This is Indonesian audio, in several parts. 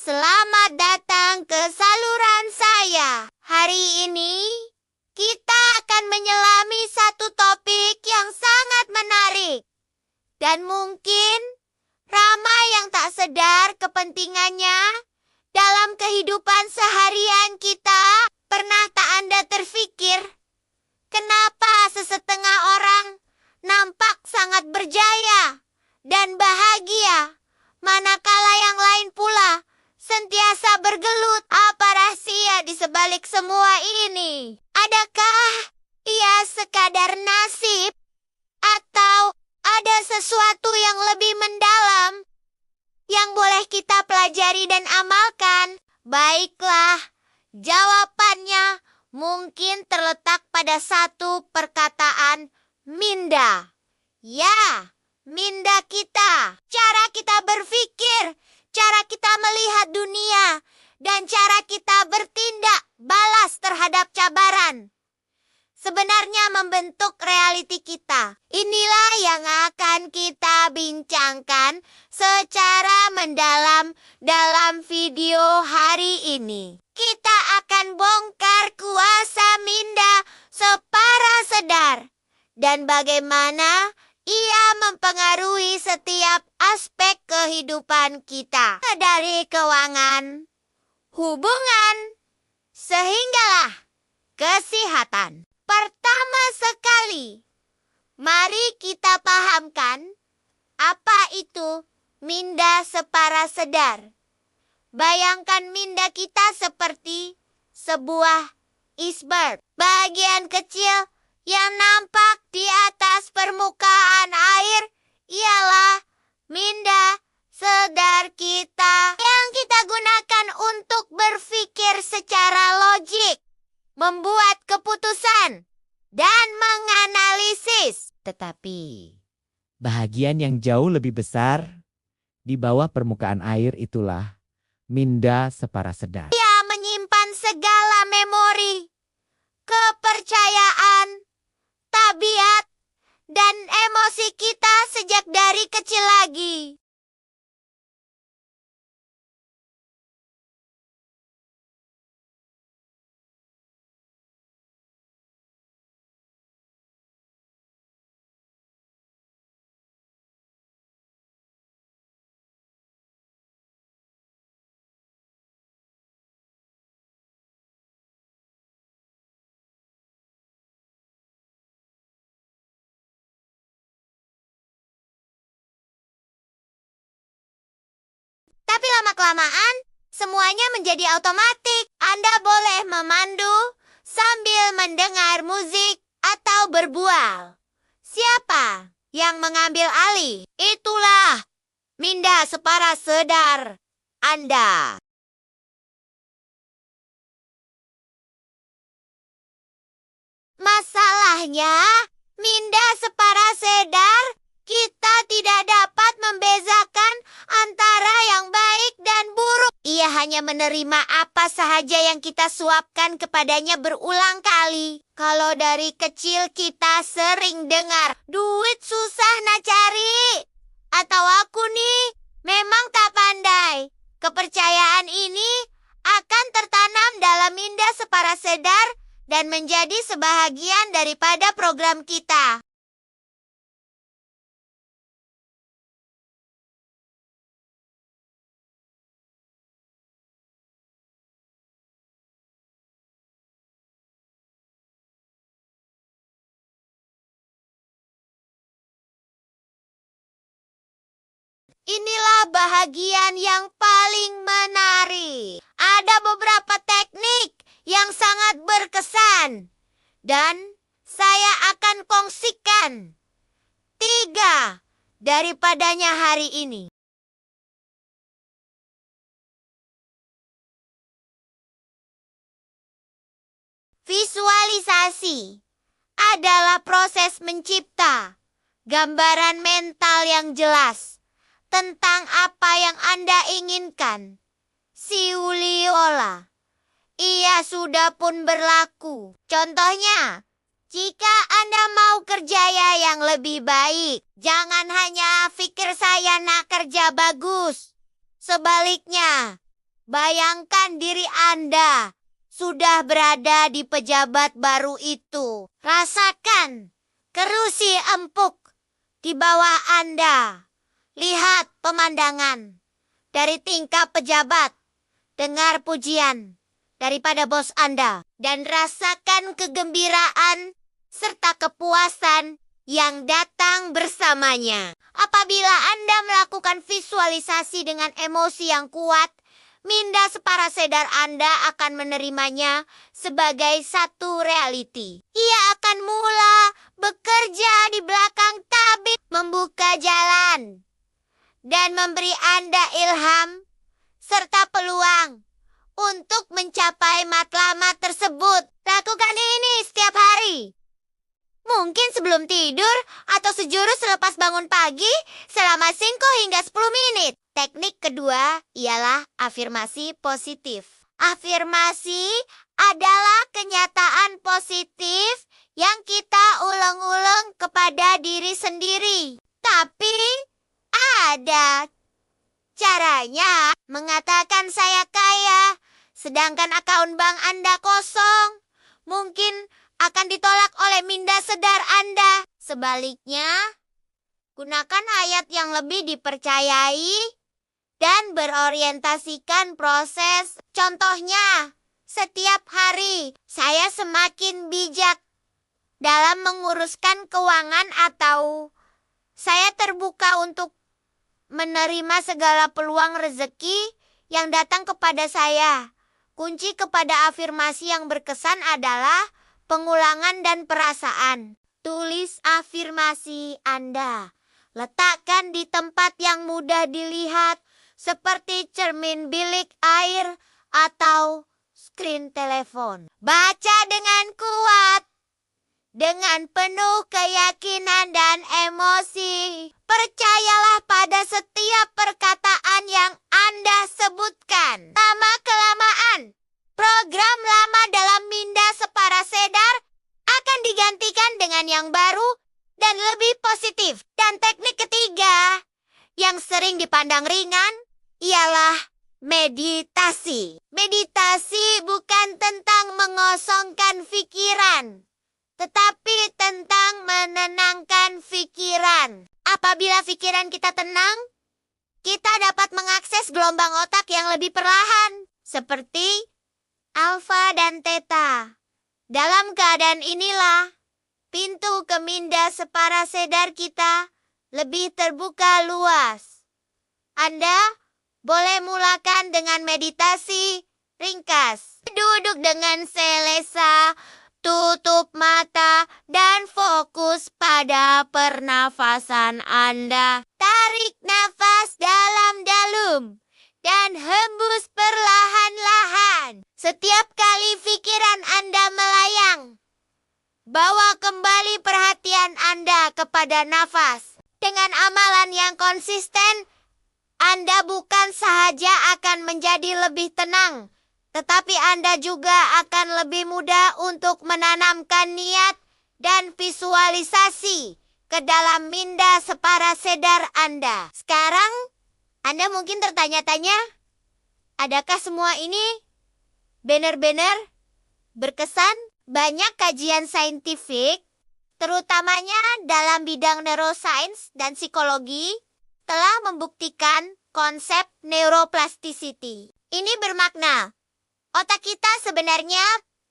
Selamat datang ke saluran saya. Hari ini, kita akan menyelami satu topik yang sangat menarik. Dan mungkin, ramai yang tak sadar kepentingannya dalam kehidupan seharian kita. Pernah tak Anda terfikir, kenapa sesetengah orang nampak sangat berjaya dan bahagia, manakala yang lain pula sentiasa bergelut? Apa rahasia di sebalik semua ini? Adakah ia sekadar nasib? Atau ada sesuatu yang lebih mendalam yang boleh kita pelajari dan amalkan? Baiklah, jawabannya mungkin terletak pada satu perkataan, minda. Ya, minda kita. Cara kita berpikir, cara kita melihat dunia, dan cara kita bertindak balas terhadap cabaran sebenarnya membentuk realiti kita. Inilah yang akan kita bincangkan secara mendalam dalam video hari ini. Kita akan bongkar kuasa minda secara sadar dan bagaimana ia mempengaruhi setiap aspek kehidupan kita. Dari keuangan, hubungan, sehinggalah kesehatan. Pertama sekali, mari kita pahamkan apa itu minda secara sadar. Bayangkan minda kita seperti sebuah iceberg. Bagian kecil yang nampak di atas permukaan air ialah minda sadar kita yang kita gunakan untuk berpikir secara logik, membuat keputusan, dan menganalisis. Tetapi, bahagian yang jauh lebih besar di bawah permukaan air itulah minda secara sadar. Ia menyimpan segala memori, kepercayaan, tabiat, dan emosi kita sejak dari kecil lagi. Tapi lama-kelamaan, semuanya menjadi otomatis. Anda boleh memandu sambil mendengar musik atau berbual. Siapa yang mengambil alih? Itulah minda secara sadar Anda. Masalahnya, minda secara sadar, kita tidak dapat membezakan antara yang baik dan buruk. Ia hanya menerima apa sahaja yang kita suapkan kepadanya berulang kali. Kalau dari kecil kita sering dengar, duit susah nak cari. Atau aku nih, memang tak pandai. Kepercayaan ini akan tertanam dalam minda secara sadar dan menjadi sebahagian daripada program kita. Inilah bahagian yang paling menarik. Ada beberapa teknik yang sangat berkesan, dan saya akan kongsikan 3 daripadanya hari ini. Visualisasi adalah proses mencipta gambaran mental yang jelas tentang apa yang Anda inginkan. Si Uliola, ia sudah pun berlaku. Contohnya, jika Anda mau kerjaya yang lebih baik, jangan hanya pikir saya nak kerja bagus. Sebaliknya, Bayangkan diri Anda sudah berada di pejabat baru itu. Rasakan kerusi empuk di bawah Anda. Lihat pemandangan dari tingkap pejabat. Dengar pujian daripada bos Anda. Dan rasakan kegembiraan serta kepuasan yang datang bersamanya. Apabila Anda melakukan visualisasi dengan emosi yang kuat, minda separasedar Anda akan menerimanya sebagai satu realiti. Ia akan mula bekerja di belakang tabib, membuka jalan, dan memberi Anda ilham serta peluang untuk mencapai matlamat tersebut. Lakukan ini setiap hari. Mungkin sebelum tidur atau sejurus selepas bangun pagi selama 5 hingga 10 menit. Teknik kedua ialah afirmasi positif. Afirmasi adalah kenyataan positif yang kita ulang-ulang kepada diri sendiri. Tapi ada caranya. Mengatakan saya kaya, sedangkan akaun bank Anda kosong, mungkin akan ditolak oleh minda sedar Anda. Sebaliknya, gunakan ayat yang lebih dipercayai dan berorientasikan proses. Contohnya, setiap hari saya semakin bijak dalam menguruskan keuangan, atau saya terbuka untuk menerima segala peluang rezeki yang datang kepada saya. Kunci kepada afirmasi yang berkesan adalah pengulangan dan perasaan. Tulis afirmasi Anda. Letakkan di tempat yang mudah dilihat seperti cermin bilik air atau skrin telepon. Baca dengan kuat, dengan penuh keyakinan dan emosi. Percayalah pada setiap perkataan yang Anda sebutkan. Lama-kelamaan, program lama dalam minda separasedar akan digantikan dengan yang baru dan lebih positif. Dan teknik ketiga yang sering dipandang ringan ialah meditasi. Meditasi bukan tentang mengosongkan pikiran, tetapi tentang menenangkan pikiran. Apabila pikiran kita tenang, kita dapat mengakses gelombang otak yang lebih perlahan, seperti alfa dan theta. Dalam keadaan inilah, pintu ke minda separasedar kita lebih terbuka luas. Anda boleh mulakan dengan meditasi ringkas. Duduk dengan selesa, tutup mata, dan fokus pada pernafasan Anda. Tarik nafas dalam-dalam dan hembus perlahan-lahan. Setiap kali pikiran Anda melayang, bawa kembali perhatian Anda kepada nafas. Dengan amalan yang konsisten, Anda bukan sahaja akan menjadi lebih tenang, tetapi Anda juga akan lebih mudah untuk menanamkan niat dan visualisasi ke dalam minda separasedar Anda. Sekarang, Anda mungkin tertanya-tanya, adakah semua ini benar-benar berkesan? Banyak kajian saintifik, terutamanya dalam bidang neuroscience dan psikologi, telah membuktikan konsep neuroplasticity. Ini bermakna otak kita sebenarnya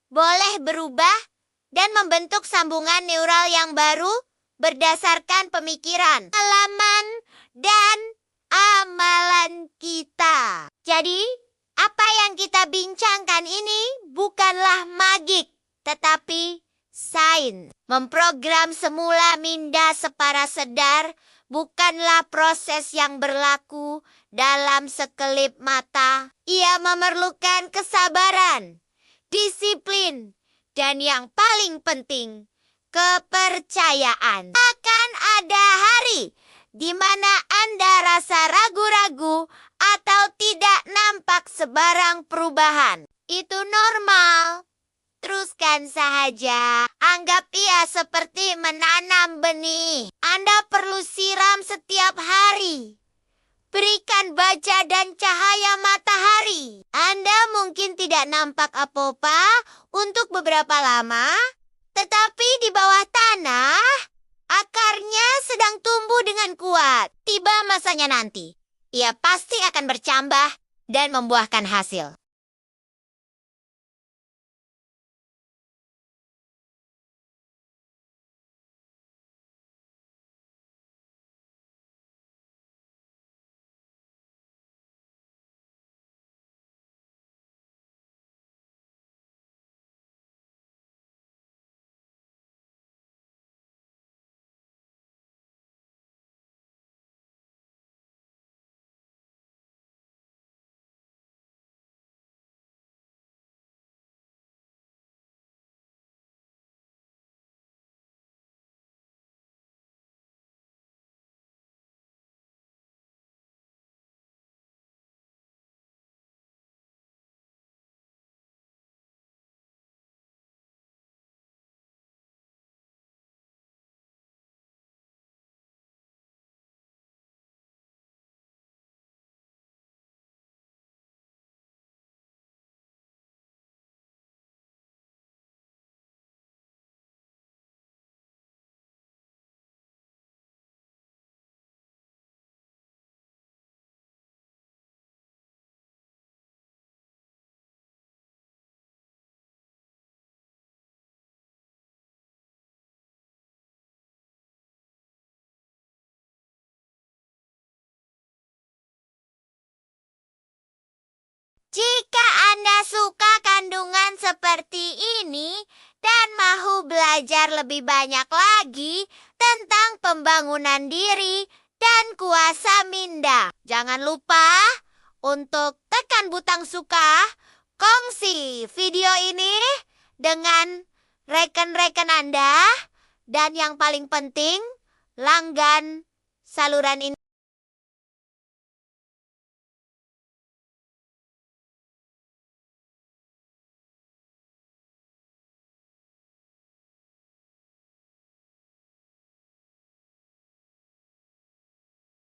boleh berubah dan membentuk sambungan neural yang baru berdasarkan pemikiran, pengalaman, dan amalan kita. Jadi, apa yang kita bincangkan ini bukanlah magik, tetapi sains. Memprogram semula minda separasedar bukanlah proses yang berlaku dalam sekelip mata. Ia memerlukan kesabaran, disiplin, dan yang paling penting, kepercayaan. Akan ada hari di mana Anda rasa ragu-ragu atau tidak nampak sebarang perubahan. Itu normal. Teruskan saja. Anggap ia seperti menanam benih. Anda perlu siram setiap hari. Berikan baja dan cahaya matahari. mungkin tidak nampak apa-apa untuk beberapa lama, tetapi di bawah tanah, akarnya sedang tumbuh dengan kuat. Tiba masanya nanti, ia pasti akan bercambah dan membuahkan hasil. Jika Anda suka kandungan seperti ini dan mau belajar lebih banyak lagi tentang pembangunan diri dan kuasa minda, jangan lupa untuk tekan butang suka, kongsi video ini dengan rekan-rekan Anda, dan yang paling penting, langgan saluran ini.